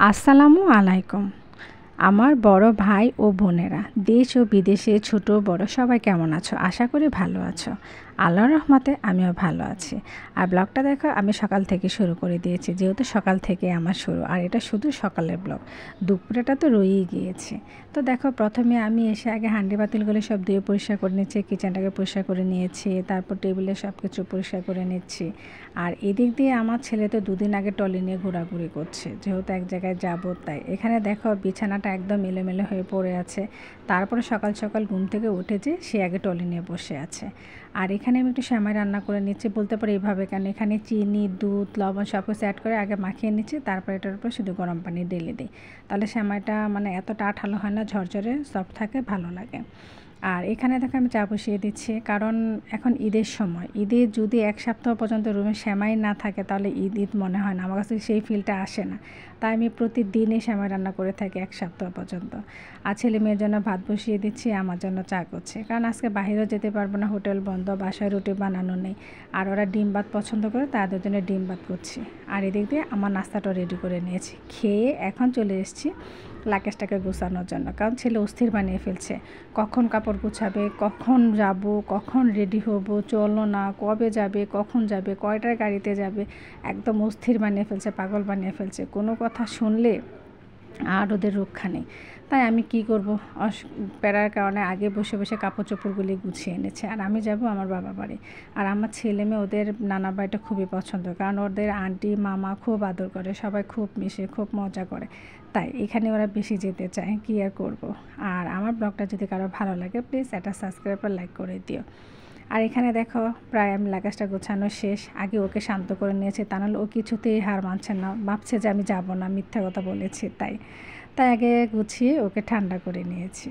আসসালামু আলাইকুম। আমার বড় ভাই ও বোনেরা, দেশ ও বিদেশে ছোট বড় সবাই কেমন আছো? আশা করি ভালো আছো। আল্লাহর রহমতে আমিও ভালো আছি। আর ব্লগটা দেখো আমি সকাল থেকে শুরু করে দিয়েছি, যেহেতু সকাল থেকে আমার শুরু, আর এটা শুধু সকালের ব্লগ। দুপুরেটা তো রয়েই গিয়েছে। তো দেখো, প্রথমে আমি এসে আগে হাঁড়ি পাতিলগুলো সব দিয়ে পরিষ্কার করে নিচ্ছি, কিচেনটাকে পরিষ্কার করে নিয়েছি, তারপর টেবিলে সব কিছু পরিষ্কার করে নিচ্ছি। আর এদিক দিয়ে আমার ছেলে তো দুদিন আগে টলি নিয়ে ঘোরাঘুরি করছে, যেহেতু এক জায়গায় যাবো তাই। এখানে দেখো বিছানাটা একদম এলোমেলো হয়ে পড়ে আছে। তারপরে সকাল সকাল ঘুম থেকে উঠেছে, সে আগে টলি নিয়ে বসে আছে। আর এখানে আমি একটু সেমাই রান্না করে নিচ্ছি, বলতে পারি এইভাবে, কেন এখানে চিনি, দুধ, লবণ সব কিছু অ্যাড করে আগে মাখিয়ে নিচ্ছি, তারপর এটার উপর শুধু গরম পানি ঢেলে দিই। তাহলে সেমাইটা মানে এতটা আঠালো হয় না, ঝরঝরে সফট থাকে, ভালো লাগে। আর এখানে দেখো আমি চা বসিয়ে দিচ্ছি, কারণ এখন ঈদের সময়। ঈদে যদি এক সপ্তাহ পর্যন্ত রুমে সেমাই না থাকে তাহলে ঈদ ঈদ মনে হয় না, আমার কাছে সেই ফিলটা আসে না। তাই আমি প্রতিদিনই সেমাই রান্না করে থাকি এক সপ্তাহ পর্যন্ত। আর ছেলে মেয়ের জন্য ভাত বসিয়ে দিচ্ছি, আমার জন্য চা করছি, কারণ আজকে বাইরেও যেতে পারবো না, হোটেল বন্ধ, বাসায় রুটি বানানো নেই। আর ওরা ডিম ভাত পছন্দ করে, তাদের জন্য ডিম ভাত করছি। আর এদিক দিয়ে আমার নাস্তাটাও রেডি করে নিয়েছি, খেয়ে এখন চলে এসেছি লাকেশটাকে গুছানোর জন্য, কারণ ছেলে অস্থির বানিয়ে ফেলছে। কখন কাপড় গুছাবে, কখন যাব, কখন রেডি হব, চলো না, কবে যাবে, কখন যাবে, কয়টার গাড়িতে যাবে, একদম অস্থির বানিয়ে ফেলছে, পাগল বানিয়ে ফেলছে। কোনো কথা শুনলে আর ওদের রক্ষা নেই। তাই আমি কি করব, প্যারার কারণে আগে বসে বসে কাপড় চোপড়গুলি গুছিয়ে এনেছে। আর আমি যাব আমার বাবা বাড়ি। আর আমার ছেলে মেয়ে ওদের নানা বাড়িটা খুবই পছন্দ, কারণ ওদের আন্টি মামা খুব আদর করে, সবাই খুব মিশে, খুব মজা করে। তাই এখানে ওরা বেশি যেতে চায়, কী আর করবো। আর আমার ব্লগটা যদি কারো ভালো লাগে প্লিজ একটা সাবস্ক্রাইব আর লাইক করে দিও। আর এখানে দেখো প্রায় আমি লাগাজটা গোছানো শেষ। আগে ওকে শান্ত করে নিয়েছি, তা নাহলে ও কিছুতেই হার মানছে না, ভাবছে যে আমি যাব না, মিথ্যা কথা বলেছি। তাই তাই আগে গুছিয়ে ওকে ঠান্ডা করে নিয়েছি।